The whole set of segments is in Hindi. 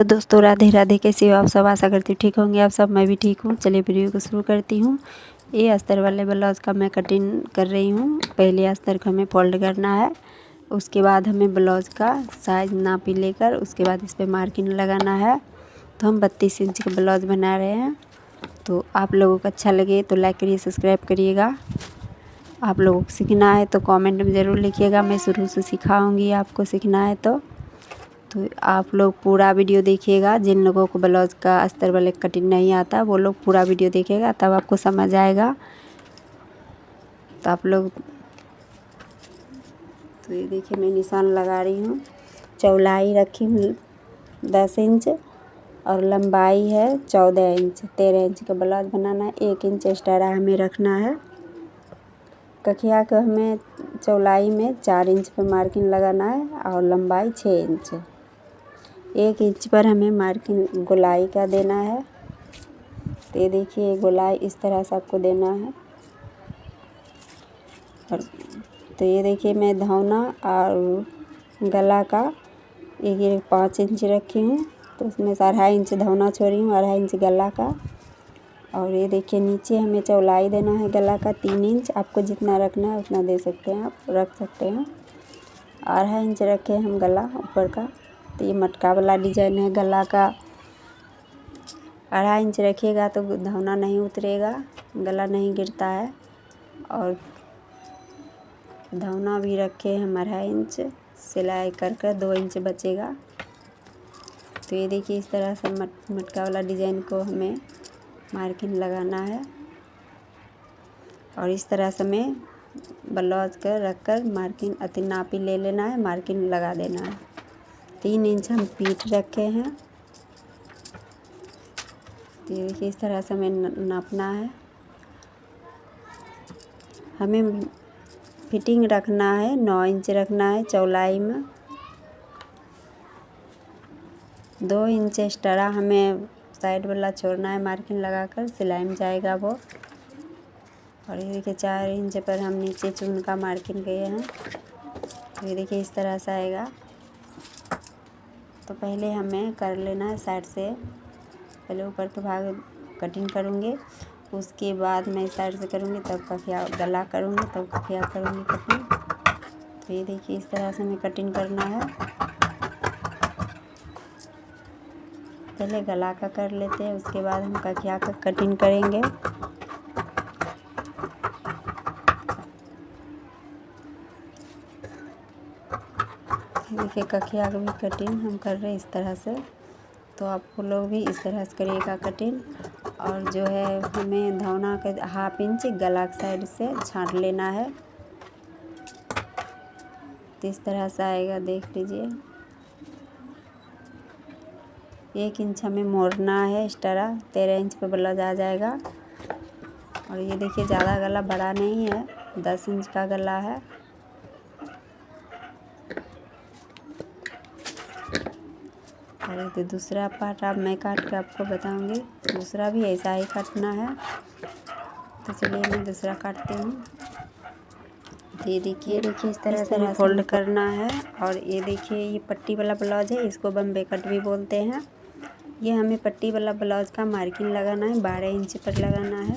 तो दोस्तों राधे राधे, कैसे हो आप सब। आशा करती हूँ ठीक होंगे आप सब। मैं भी ठीक हूँ। चलिए वीडियो को शुरू करती हूँ। ये अस्तर वाले ब्लाउज़ का मैं कटिंग कर रही हूँ। पहले अस्तर को हमें फोल्ड करना है, उसके बाद हमें ब्लाउज़ का साइज नापी लेकर उसके बाद इस पर मार्किंग लगाना है। तो हम 32 इंच का ब्लाउज़ बना रहे हैं। तो आप लोगों को अच्छा लगे तो लाइक करिए, सब्सक्राइब करिएगा। आप लोगों को सीखना है तो कमेंट में ज़रूर लिखिएगा। मैं शुरू से सिखाऊंगी, आपको सीखना है तो आप लोग पूरा वीडियो देखिएगा। जिन लोगों को ब्लाउज़ का अस्तर वाले कटिंग नहीं आता वो लोग पूरा वीडियो देखिएगा, तब आपको समझ आएगा। तो आप लोग तो ये देखिए मैं निशान लगा रही हूँ। चौड़ाई रखी हूँ 10 इंच और लंबाई है 14 इंच। 13 इंच का ब्लाउज़ बनाना है। 1 इंच एक्स्ट्रा हमें रखना है। कखिया को हमें चौड़ाई में 4 इंच पर मार्किंग लगाना है और लंबाई 6 इंच है। 1 इंच पर हमें मार्किंग गोलाई का देना है। तो ये देखिए गोलाई इस तरह से आपको देना है। और तो ये देखिए मैं धौना और गला का ये 5 इंच रखी हूँ। तो उसमें से 2.5 इंच धौना छोड़ी हूँ, 2.5 इंच गला का। और ये देखिए नीचे हमें चौड़ाई देना है गला का 3 इंच। आपको जितना रखना है उतना दे सकते हैं, आप रख सकते हैं। 2.5 इंच रखे हम गला ऊपर का। तो ये मटका वाला डिजाइन है गला का। 2.5 इंच रखिएगा तो धौना नहीं उतरेगा, गला नहीं गिरता है। और धौना भी रखे हम 2.5 इंच, सिलाई कर 2 इंच बचेगा। तो ये देखिए इस तरह से मटका वाला डिजाइन को हमें मार्किंग लगाना है। और इस तरह से हमें ब्लाउज कर रख कर मार्किंग अति नापी ले लेना है, मार्किंग लगा देना है। 3 इंच हम पीठ रखे हैं। तो ये देखिए इस तरह से हमें नापना है। हमें फिटिंग रखना है 9 इंच रखना है चौड़ाई में। 2 इंच एक्स्ट्रा हमें साइड वाला छोड़ना है, मार्किंग लगाकर सिलाई में जाएगा वो। और ये देखिए 4 इंच पर हम नीचे चून का मार्किंग किए हैं। तो ये देखिए इस तरह से आएगा। तो पहले हमें कर लेना है साइड से। पहले ऊपर का भाग कटिंग करूँगी, उसके बाद मैं साइड से करूँगी, तब कखिया गला करूँगी, तब कखिया करूँगी कटिंग। तो ये देखिए इस तरह से हमें कटिंग करना है। पहले गला का कर लेते हैं, उसके बाद हम कखिया का कटिंग करेंगे। देखिए कखिया का भी कटिंग हम कर रहे हैं इस तरह से। तो आप लोग भी इस तरह से करिएगा कटिंग। और जो है हमें धौना के 1/2 इंच गला की साइड से छांट लेना है। तो इस तरह से आएगा, देख लीजिए। 1 इंच हमें मोड़ना है एक्स्ट्रा। 13 इंच पे ब्लाउज आ जाएगा। और ये देखिए ज़्यादा गला बड़ा नहीं है, 10 इंच का गला है। और तो दूसरा पार्ट अब मैं काट के आपको बताऊंगी। दूसरा भी ऐसा ही काटना है। तो चलिए मैं दूसरा काटती हूँ। ये देखिए इस तरह से फोल्ड करना है। और ये देखिए ये पट्टी वाला ब्लाउज है, इसको बम्बे कट भी बोलते हैं। ये हमें पट्टी वाला ब्लाउज का मार्किंग लगाना है, 12 इंच पर लगाना है।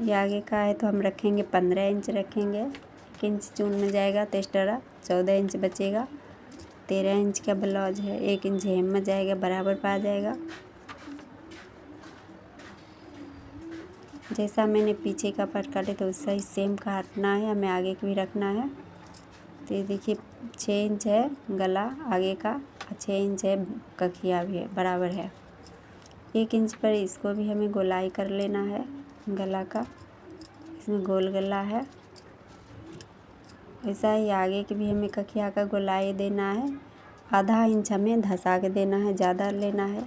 ये आगे का है तो हम रखेंगे 15 इंच रखेंगे। 1 इंच चून में जाएगा तो एक्स्ट्रा 14 इंच बचेगा। 13 इंच का ब्लाउज है, 1 इंच हेम में जाएगा, बराबर पा जाएगा। जैसा मैंने पीछे का पार्ट काटे तो उससे ही सेम काटना है, हमें आगे का भी रखना है। तो ये देखिए 6 इंच है गला आगे का और 6 इंच है कखिया भी है, बराबर है। 1 इंच पर इसको भी हमें गोलाई कर लेना है गला का। इसमें गोल गला है। वैसा ही आगे के भी हमें कखिया का गोलाई देना है। 1/2 इंच हमें धंसा के देना है, ज़्यादा लेना है।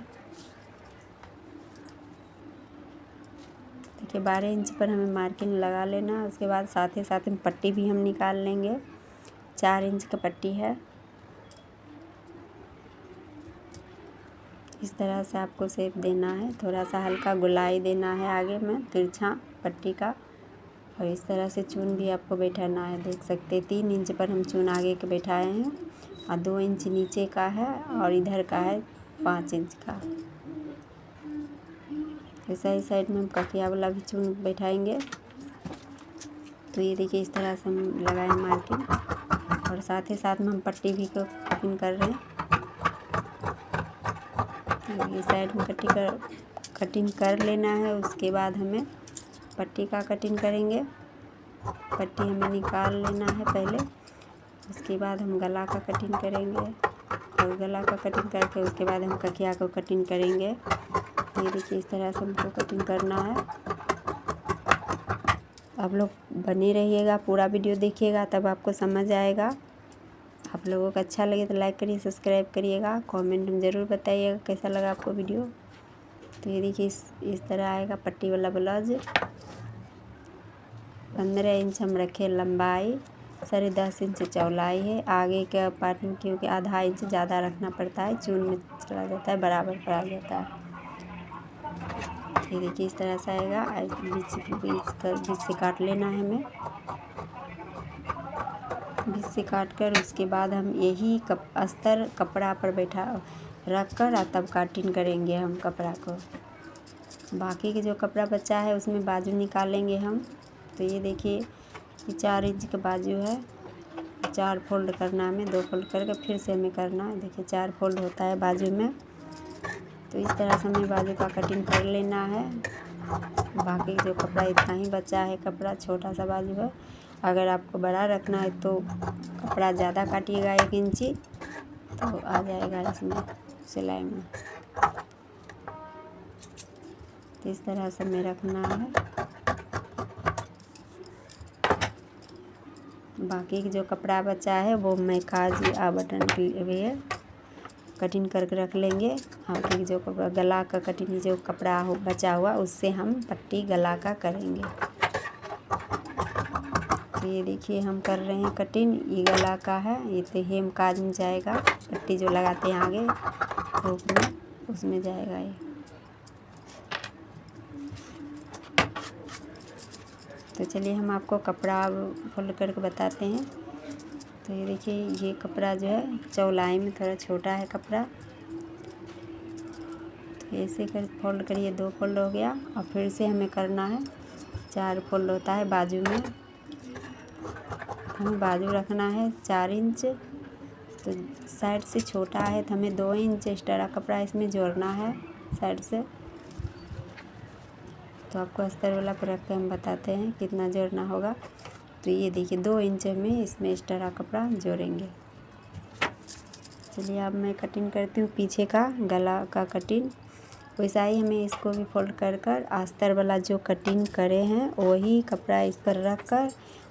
देखिए 12 इंच पर हमें मार्किंग लगा लेना है। उसके बाद साथ ही साथ में पट्टी भी हम निकाल लेंगे। 4 इंच का पट्टी है। इस तरह से आपको शेप देना है। थोड़ा सा हल्का गोलाई देना है आगे में तिरछा पट्टी का। और इस तरह से चून भी आपको बैठाना है। देख सकते 3 इंच पर हम चून आगे के बैठाए हैं और 2 इंच नीचे का है और इधर का है 5 इंच का। ऐसा ही साइड में हम ककिया वाला भी चून बैठाएंगे। तो ये देखिए इस तरह से हम लगाए मार्किंग और साथ ही साथ में हम पट्टी भी को कटिंग कर रहे हैं। तो ये साइड में कटिंग कर लेना है। उसके बाद हमें पट्टी का कटिंग करेंगे। पट्टी हमें निकाल लेना है पहले, उसके बाद हम गला का कटिंग करेंगे और गला का कटिंग करके उसके बाद हम ककिया को कटिंग करेंगे। तो ये देखिए इस तरह से हमको कटिंग करना है। आप लोग बने रहिएगा, पूरा वीडियो देखिएगा तब आपको समझ आएगा। आप लोगों को अच्छा लगे तो लाइक करिए, सब्सक्राइब करिएगा, कमेंट में ज़रूर बताइएगा कैसा लगा आपको वीडियो। तो ये देखिए इस तरह आएगा पट्टी वाला ब्लाउज। 15 इंच हम रखे लंबाई, 10.5 इंच चौड़ाई है। आगे का पार्ट में क्योंकि आधा इंच ज़्यादा रखना पड़ता है, चून में चला जाता है, बराबर पड़ा जाता है। ये देखिए इस तरह से आएगा। बीच से काट लेना है हमें। बीच से काट कर उसके बाद हम यही अस्तर कपड़ा पर बैठा रख कर तब कटिंग करेंगे हम कपड़ा को। बाकी के जो कपड़ा बचा है उसमें बाजू निकालेंगे हम। तो ये देखिए ये 4 इंच का बाजू है। 4 फोल्ड करना हमें, 2 फोल्ड करके फिर से हमें करना है। देखिए 4 फोल्ड होता है बाजू में। तो इस तरह से हमें बाजू का कटिंग कर लेना है। बाकी जो कपड़ा इतना ही बचा है, कपड़ा छोटा सा बाजू है। अगर आपको बड़ा रखना है तो कपड़ा ज़्यादा काटिएगा, 1 इंची तो आ जाएगा इसमें सिलाई में। तो इस तरह से हमें रखना है। बाकी जो कपड़ा बचा है वो मैं काज बटन के लिए कटिंग करके रख लेंगे। बाकी जो कपड़ा गला का कटिंग जो कपड़ा बचा हुआ उससे हम पट्टी गला का करेंगे। तो ये देखिए हम कर रहे हैं कटिंग। ये गला का है, ये तो हेम काज में जाएगा। पट्टी जो लगाते हैं आगे हुक में उसमें जाएगा ये। तो चलिए हम आपको कपड़ा फोल्ड करके बताते हैं। तो ये देखिए ये कपड़ा जो है चौड़ाई में थोड़ा छोटा है कपड़ा। तो ऐसे कर फोल्ड करिए, 2 फोल्ड हो गया और फिर से हमें करना है 4 फोल्ड होता है बाजू में। हमें बाजू रखना है 4 इंच। तो साइड से छोटा है तो हमें 2 इंच एक्स्ट्रा कपड़ा इसमें जोड़ना है साइड से। तो आपको अस्तर वाला पर रख के हम बताते हैं कितना जोड़ना होगा। तो ये देखिए 2 इंच में इसमें एक्स्ट्रा कपड़ा जोड़ेंगे। चलिए अब मैं कटिंग करती हूँ पीछे का गला का कटिंग। वैसा ही हमें इसको भी फोल्ड कर अस्तर वाला जो कटिंग करे हैं वही कपड़ा इस पर रख कर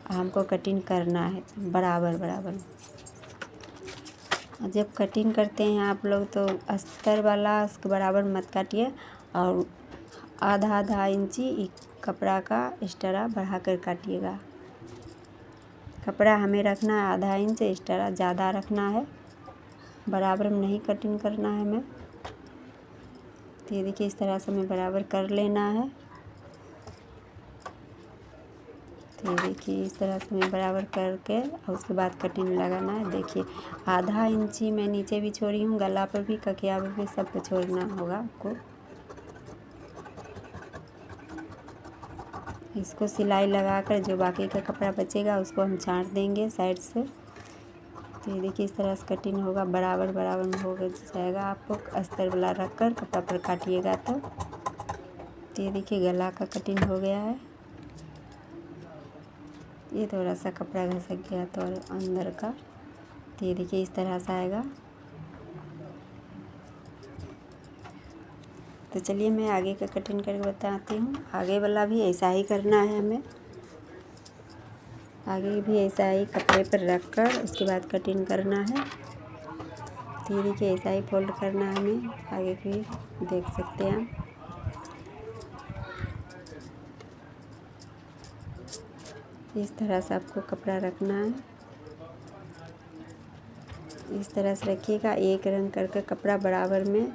हमको कटिंग करना है बराबर बराबर। जब कटिंग करते हैं आप लोग तो अस्तर वाला उसके बराबर मत काटिए और आधा इंची कपड़ा का एक्स्ट्रा बढ़ा कर काटिएगा। कपड़ा हमें रखना है आधा इंच एक्स्ट्रा, ज़्यादा रखना है, बराबर में नहीं कटिंग करना है हमें। तो ये देखिए इस तरह से हमें बराबर कर लेना है। तो ये देखिए इस तरह से हमें बराबर करके और उसके बाद कटिंग लगाना है। देखिए आधा इंची मैं नीचे भी छोड़ी हूँ, गला पर भी, ककिया पर भी, सब पे छोड़ना होगा आपको। इसको सिलाई लगाकर जो बाकी का कपड़ा बचेगा उसको हम छाँट देंगे साइड से। तो ये देखिए इस तरह से कटिंग होगा, बराबर बराबर में हो जाएगा। आपको अस्तर वाला रख कर कपड़ा पर काटिएगा तो ये देखिए गला का कटिंग हो गया है। ये थोड़ा सा कपड़ा घसक गया तो अंदर का। तो ये देखिए इस तरह से आएगा। तो चलिए मैं आगे का कटिंग करके बताती हूँ। आगे वाला भी ऐसा ही करना है हमें। आगे भी ऐसा ही कपड़े पर रख कर उसके बाद कटिंग करना है। तो ये देखिए ऐसा ही फोल्ड करना है हमें। आगे भी देख सकते हैं आप। इस तरह से आपको कपड़ा रखना है। इस तरह से रखिएगा, एक रंग करके कपड़ा बराबर में।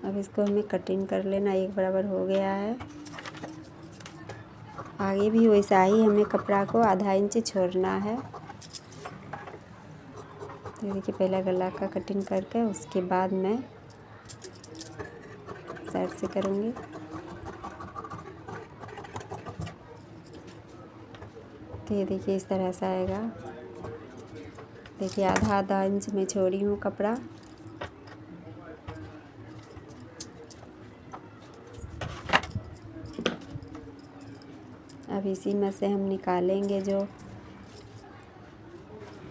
अब इसको हमें कटिंग कर लेना, एक बराबर हो गया है। आगे भी वैसा ही हमें कपड़ा को आधा इंच छोड़ना है। तो देखिए पहला गला का कटिंग करके उसके बाद मैं साइड से करूँगी। तो ये देखिए इस तरह से आएगा। देखिए आधा आधा इंच में छोड़ी हूँ कपड़ा। अब इसी में से हम निकालेंगे जो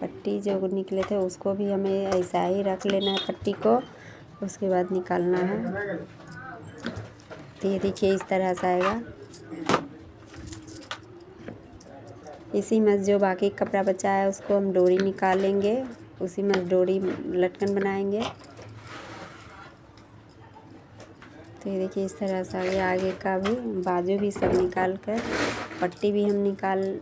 पट्टी जो निकले थे उसको भी हमें ऐसा ही रख लेना है पट्टी को, उसके बाद निकालना है। तो ये देखिए इस तरह से आएगा। इसी में जो बाकी कपड़ा बचा है उसको हम डोरी निकालेंगे, उसी में डोरी लटकन बनाएंगे। तो ये देखिए इस तरह से आगे का भी बाजू भी सब निकाल कर पट्टी भी हम निकाल